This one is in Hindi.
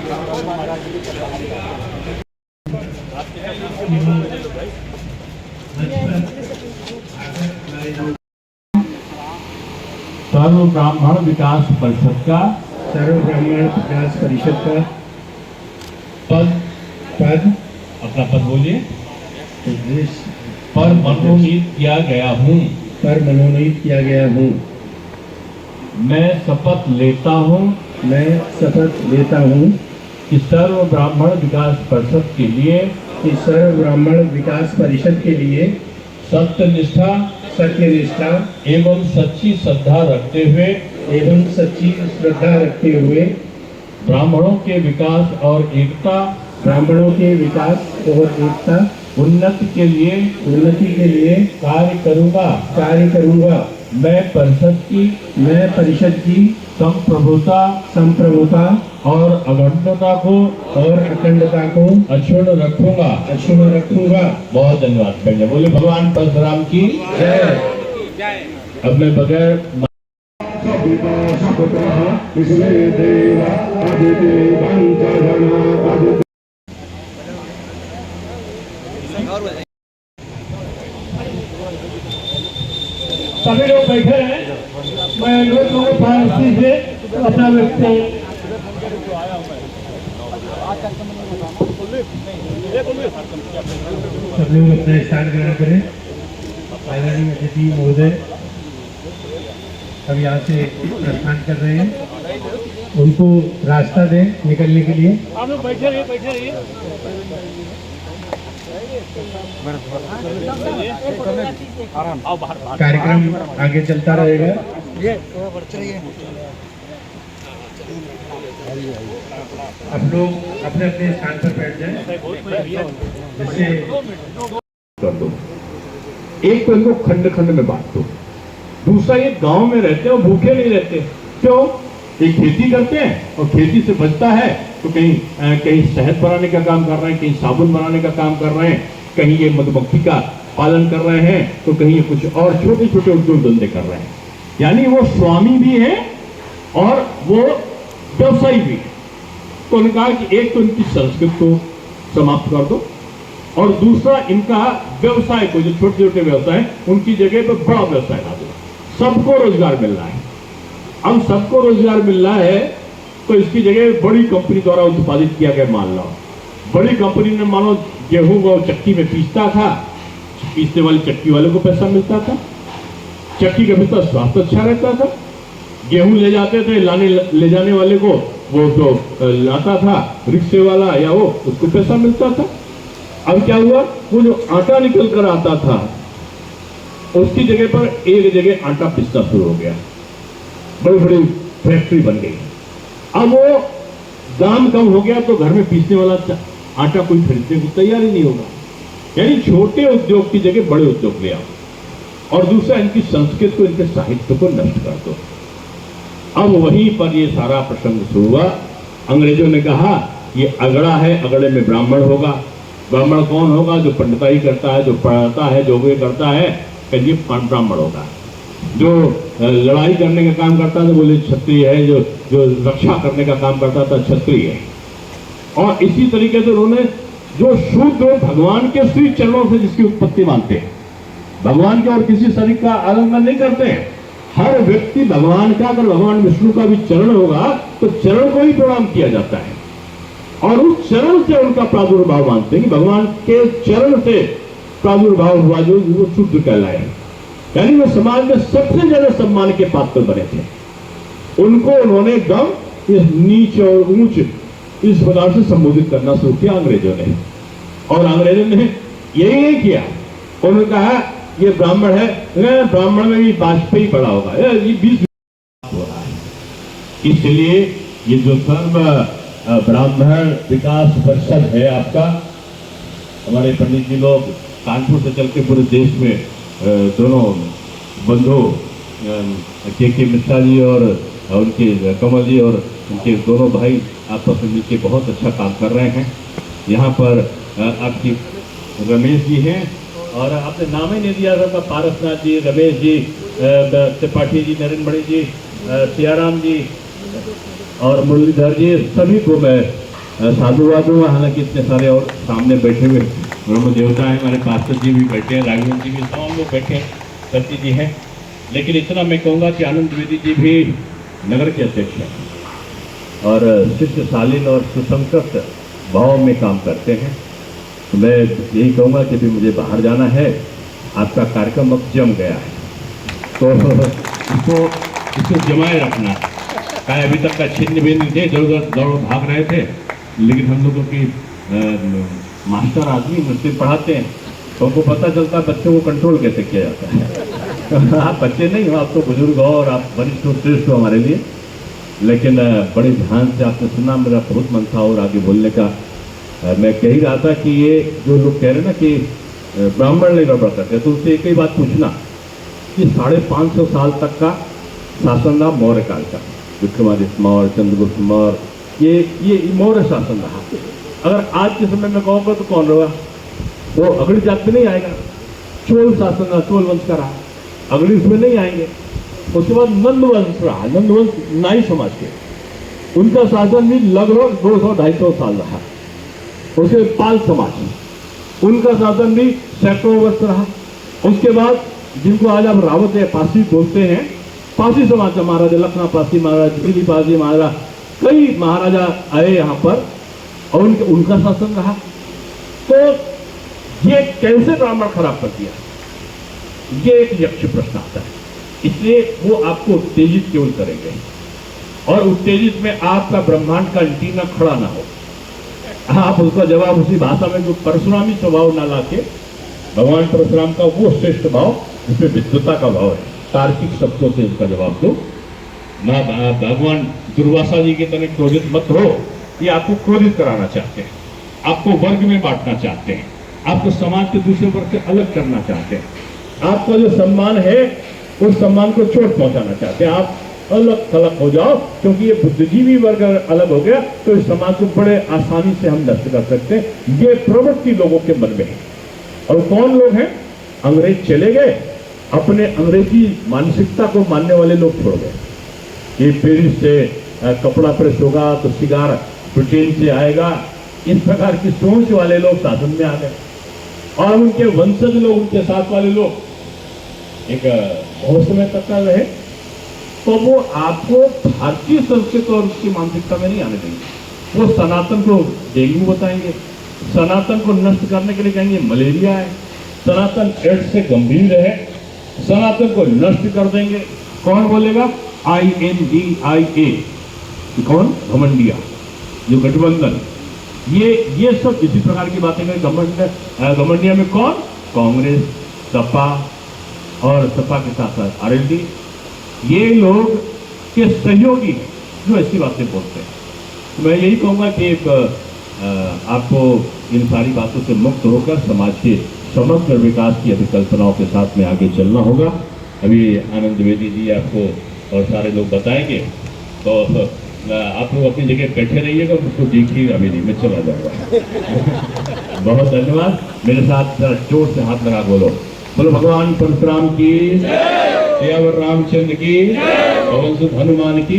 सर्व ब्राह्मण विकास परिषद का पद अपना पद बोलिए। पर मनोनीत किया गया हूँ। मैं शपथ लेता हूँ कि सर्व ब्राह्मण विकास परिषद के लिए सत्यनिष्ठा एवं सच्ची श्रद्धा रखते हुए ब्राह्मणों के विकास और एकता उन्नति के लिए कार्य करूँगा। मैं परिषद की संप्रभुता और अखंडता को अक्षुण्ण रखूंगा। बहुत धन्यवाद। पहले बोले भगवान परशुराम की जय। अब मैं बगैर सभी लोग बैठे हैं। मैं अनुरोध करूँगा फारसी से अपना व्यक्ति सब लोग अपना स्थान ग्रहण करें। आदरणीय अतिथि महोदय अब यहाँ से प्रस्थान कर रहे हैं, उनको रास्ता दें निकलने के लिए। आप लोग बैठे रहिए। कार्यक्रम आगे चलता रहेगा। आप लोग अपने अपने स्थान पर बैठ जाएं। जिससे कर दो, एक तो इनको खंड खंड में बांट दो। दूसरा, ये गांव में रहते हैं और भूखे नहीं रहते। क्यों? ये खेती करते हैं और खेती से बचता है तो कहीं शहद बनाने का काम कर रहे हैं, कहीं साबुन बनाने का काम कर रहे हैं, कहीं ये मधुमक्खी का पालन कर रहे हैं, तो कहीं ये कुछ और छोटे छोटे उद्योग धंधे कर रहे हैं। यानी वो स्वामी भी है और वो व्यवसायी भी। तो उन्होंने कहा कि एक तो इनकी संस्कृत को समाप्त कर दो और दूसरा इनका व्यवसाय को, जो छोटे छोटे व्यवसाय उनकी जगह पर बड़ा व्यवसाय ला दो। सबको रोजगार मिल रहा है। अब सबको रोजगार मिल रहा है तो इसकी जगह बड़ी कंपनी द्वारा उत्पादित किया गया माल लाओ। बड़ी कंपनी ने मानो गेहूं को चक्की में पीसता था, पीसने वाली चक्की वाले को पैसा मिलता था, चक्की का भीतर स्वास्थ्य अच्छा रहता था। गेहूं ले जाते थे, ले जाने वाले को वो जो लाता था रिक्शे वाला या वो, उसको पैसा मिलता था। अब क्या हुआ, वो जो आटा निकल कर आता था उसकी जगह पर एक जगह आटा पिसना शुरू हो गया। बड़ी बड़ी फैक्ट्री बन गई। अब वो दाम कम हो गया तो घर में पीसने वाला आटा कोई खरीदने को तैयार ही नहीं होगा। यानी छोटे उद्योग की जगह बड़े उद्योग ले आओ और दूसरा इनकी संस्कृत को, इनके साहित्य को नष्ट कर दो। अब वहीं पर ये सारा प्रसंग शुरू हुआ। अंग्रेजों ने कहा ये अगड़ा है, अगड़े में ब्राह्मण होगा। ब्राह्मण कौन होगा? जो पंडिताई करता है, जो पढ़ाता है, जो वे करता है, ये ब्राह्मण होगा। जो लड़ाई करने का काम करता था बोले क्षत्रिय है, जो रक्षा करने का काम करता था क्षत्रिय है। और इसी तरीके से उन्होंने जो शूद्र भगवान के श्री चरणों से जिसकी उत्पत्ति मानते हैं, भगवान के और किसी शरीर का आलंबन नहीं करते हैं। हर व्यक्ति भगवान का, अगर भगवान विष्णु का भी चरण होगा तो चरण को ही प्रणाम किया जाता है और उस चरण से उनका प्रादुर्भाव मानते हैं कि भगवान के चरण से प्रादुर्भाव हुआ जो वो शूद्र कहलाए। यानी वो समाज में सबसे ज्यादा सम्मान के पात्र बने थे। उनको उन्होंने एकदम नीच और ऊंच इस प्रकार से संबोधित करना शुरू किया अंग्रेजों ने। और अंग्रेजों ने यही नहीं किया, उन्होंने कहा ये ब्राह्मण है, ब्राह्मण में भी वाजपेयी पड़ा होगा, ये 20 हो रहा है। इसलिए ये जो सर्व ब्राह्मण विकास परिषद है आपका, हमारे पंडित जी लोग कानपुर से चल के पूरे देश में दोनों बंधु के मिश्रा जी और उनके कमल जी और उनके दोनों भाई आपस में मिलकर बहुत अच्छा काम कर रहे हैं। यहाँ पर आपकी रमेश जी हैं और आपने नाम ही नहीं दिया था, पारसनाथ जी, रमेश जी, त्रिपाठी जी, नरेंद्र मणि जी, सियाराम जी और मुरलीधर जी, सभी को मैं साधुवाद हुआ, हालांकि इतने सारे और सामने बैठे हुए ब्रह्म देवता हैं, हमारे पास्टर जी भी बैठे हैं, राघवेंद्र जी भी, तमाम लोग बैठे हैं, सती जी हैं। लेकिन इतना मैं कहूँगा कि आनंद द्विवेदी जी भी नगर के अध्यक्ष हैं और शिष्ट शालीन और सुसंकृत भाव में काम करते हैं। तो मैं यही कहूँगा कि भी मुझे बाहर जाना है, आपका कार्यक्रम अब जम गया है, तो इसको जमाए रखना। क्या अभी तक का छिन्न भिन्न थे, इधर उधर दौड़ भाग रहे थे, लेकिन हम लोगों की मास्टर आदमी मुझसे पढ़ाते हैं तो हमको पता चलता है बच्चों को कंट्रोल कैसे किया जाता है। आप बच्चे नहीं हो, आप तो बुजुर्ग हो और आप वरिष्ठ हो, श्रेष्ठ हो हमारे लिए, लेकिन बड़े ध्यान से आपने सुना, मेरा बहुत मन था और आगे बोलने का। मैं कह ही रहा था कि ये जो लोग कह रहे हैं ना कि ब्राह्मण नहीं गड़बड़ करते, तो उससे एक ही बात पूछना कि 550 साल तक का शासन रहा मौर्य काल का, विक्रमादित्य मौर्य, चंद्रगुप्त मौर्य, ये मौर्य शासन रहा। अगर आज के समय में कहूँगा तो कौन रहा, वो अगली जात में नहीं आएगा। चोल शासन रहा, चोल वंश का रहा, अगली उसमें नहीं आएंगे। उसके बाद नंद वंश रहा, नंद वंश नाई समाज के, उनका शासन भी लगभग 200-250 साल रहा। उसके पाल समाज, उनका शासन भी सैकड़ों वर्ष रहा। उसके बाद जिनको आज आप रावत या पासी बोलते हैं, पासी समाज का महाराजा लखना पासी, महाराजा दिल्ली पासी, महाराजा, कई महाराजा आए यहाँ पर और उनका शासन रहा। तो ये कैसे ब्राह्मण खराब कर दिया, ये एक यक्ष प्रश्न आता है। इसलिए वो आपको उत्तेजित केवल करेंगे और उत्तेजित में आपका ब्रह्मांड का एंटीना खड़ा ना हो, आप उसका जवाब उसी भाषा में जो परशुरामी स्वभाव ना लाके, भगवान परशुराम का वो श्रेष्ठ भाव जिसमें विद्वता का भाव है, तार्किक शब्दों से उसका जवाब दो ना। भगवान दुर्वासा जी की तरह क्रोधित मत हो, ये आपको क्रोधित कराना चाहते हैं, आपको वर्ग में बांटना चाहते हैं, आपको समाज के दूसरे वर्ग से अलग करना चाहते हैं, आपका जो सम्मान है उस सम्मान को चोट पहुंचाना चाहते हैं। आप अलग थलग हो जाओ, क्योंकि ये बुद्धिजीवी वर्ग अलग हो गया तो इस समाज को बड़े आसानी से हम नष्ट कर सकते हैं। ये प्रवृत्ति लोगों के मन में है। और कौन लोग हैं? अंग्रेज चले गए, अपने अंग्रेजी मानसिकता को मानने वाले लोग छोड़ गए कि पेरिस से कपड़ा प्रेस होगा तो सिगार ब्रिटेन से आएगा, इस प्रकार की सोच वाले लोग शासन में आ गए और उनके वंशज लोग, उनके साथ वाले लोग एक बहुत समय तक का रहे, तो वो आपको भारतीय संस्कृति और उसकी मानसिकता में नहीं आने देंगे। वो सनातन को डेंगू बताएंगे, सनातन को नष्ट करने के लिए कहेंगे मलेरिया है, सनातन एड्स से गंभीर है, सनातन को नष्ट कर देंगे। कौन बोलेगा? INDIA, कौन? घमंडिया, जो गठबंधन, ये सब इसी प्रकार की बातें करें। घमंडिया में कौन? कांग्रेस, सपा और सपा के साथ साथ RLD, ये लोग के सहयोगी जो ऐसी बातें बोलते हैं। तो मैं यही कहूँगा कि आपको इन सारी बातों से मुक्त होकर समाज के समग्र विकास की अभिकल्पनाओं के साथ में आगे चलना होगा। अभी आनंद द्विवेदी जी आपको और सारे लोग बताएंगे, तो आप लोग अपनी जगह बैठे रहिएगा, उसको देखिएगा, अभी नहीं, मैं चला जाऊँगा। बहुत धन्यवाद। मेरे साथ जोर से हाथ लगा बोलो भगवान परशुराम की, सियावर रामचंद्र की, पवन सुत हनुमान की।